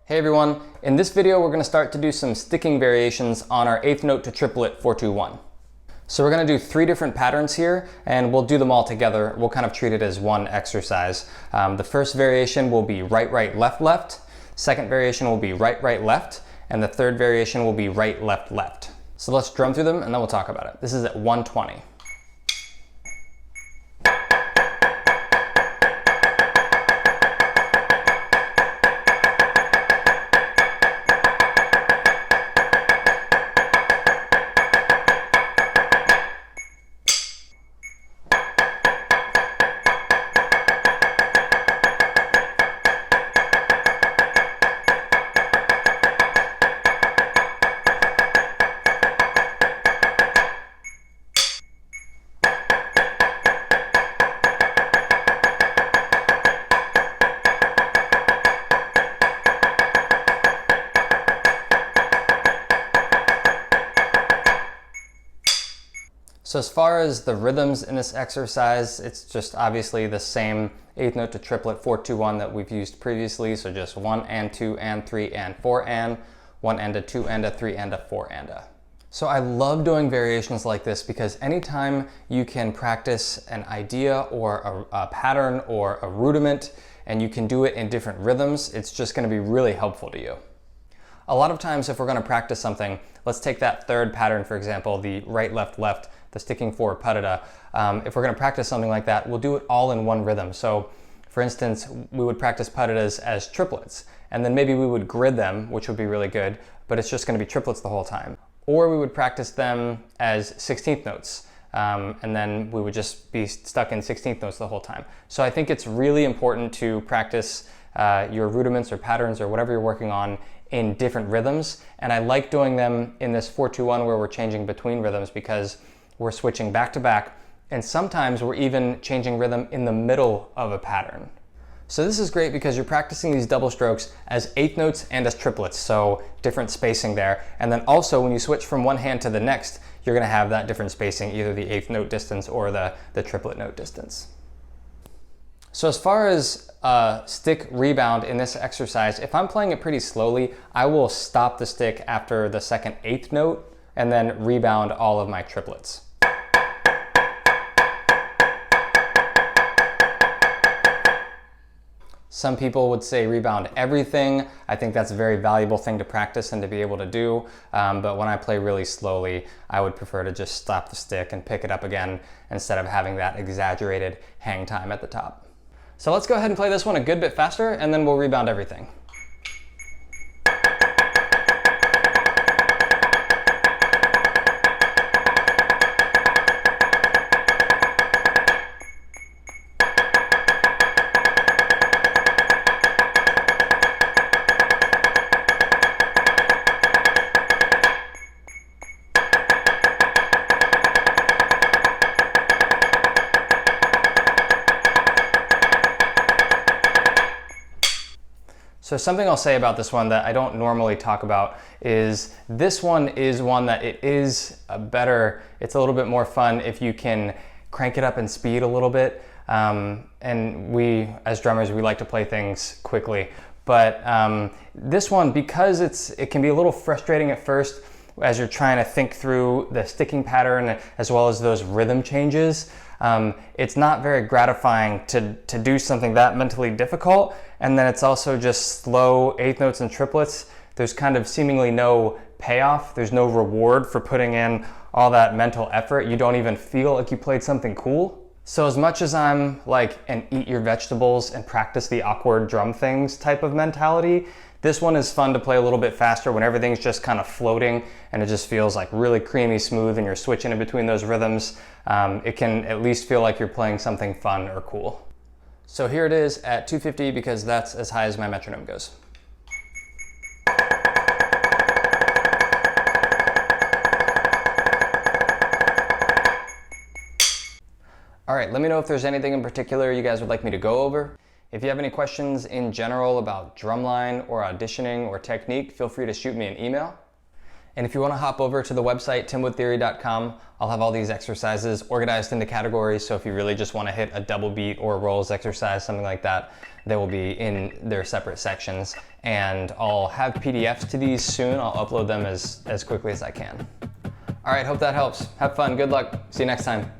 Hey everyone, in this video we're going to start to do some sticking variations on our 8th note to triplet 4-2-1. So we're going to do 3 different patterns here and we'll do them all together. We'll kind of treat it as one exercise. The first variation will be right, right, left, left. Second variation will be right, right, left. And the third variation will be right, left, left. So let's drum through them and then we'll talk about it. This is at 120. So as far as the rhythms in this exercise, it's just obviously the same 8th note to triplet 4-2-1 that we've used previously. So just 1 and 2 and 3 and 4 and 1 and a 2 and a 3 and a 4 and a. So I love doing variations like this because anytime you can practice an idea or a pattern or a rudiment and you can do it in different rhythms, it's just going to be really helpful to you. A lot of times if we're going to practice something, let's take that third pattern for example, the right, left, left, the sticking 4 padada. If we're going to practice something like that, we'll do it all in one rhythm. So for instance, we would practice padadas as triplets, and then maybe we would grid them, which would be really good, but it's just going to be triplets the whole time. Or we would practice them as 16th notes, and then we would just be stuck in 16th notes the whole time. So I think it's really important to practice your rudiments or patterns or whatever you're working on in different rhythms, and I like doing them in this 4-2-1 where we're changing between rhythms because we're switching back to back, and sometimes we're even changing rhythm in the middle of a pattern. So this is great because you're practicing these double strokes as 8th notes and as triplets, so different spacing there. And then also when you switch from one hand to the next, you're gonna have that different spacing, either the 8th note distance or the triplet note distance. So as far as stick rebound in this exercise, if I'm playing it pretty slowly, I will stop the stick after the second 8th note and then rebound all of my triplets. Some people would say rebound everything. I think that's a very valuable thing to practice and to be able to do. But when I play really slowly, I would prefer to just stop the stick and pick it up again instead of having that exaggerated hang time at the top. So let's go ahead and play this one a good bit faster and then we'll rebound everything. So something I'll say about this one that I don't normally talk about is this one is one that it is it's a little bit more fun if you can crank it up in speed a little bit. And we, as drummers, we like to play things quickly. But this one, because it can be a little frustrating at first as you're trying to think through the sticking pattern as well as those rhythm changes, it's not very gratifying to do something that mentally difficult. And then it's also just slow 8th notes and triplets. There's kind of seemingly no payoff. There's no reward for putting in all that mental effort. You don't even feel like you played something cool. So as much as I'm like an eat your vegetables and practice the awkward drum things type of mentality, this one is fun to play a little bit faster when everything's just kind of floating and it just feels like really creamy smooth and you're switching in between those rhythms. It can at least feel like you're playing something fun or cool. So here it is at 250 because that's as high as my metronome goes. All right, let me know if there's anything in particular you guys would like me to go over. If you have any questions in general about drumline or auditioning or technique, feel free to shoot me an email. And if you want to hop over to the website, timwoodtheory.com, I'll have all these exercises organized into categories. So if you really just want to hit a double beat or rolls exercise, something like that, they will be in their separate sections. And I'll have PDFs to these soon. I'll upload them as quickly as I can. All right, hope that helps. Have fun, good luck. See you next time.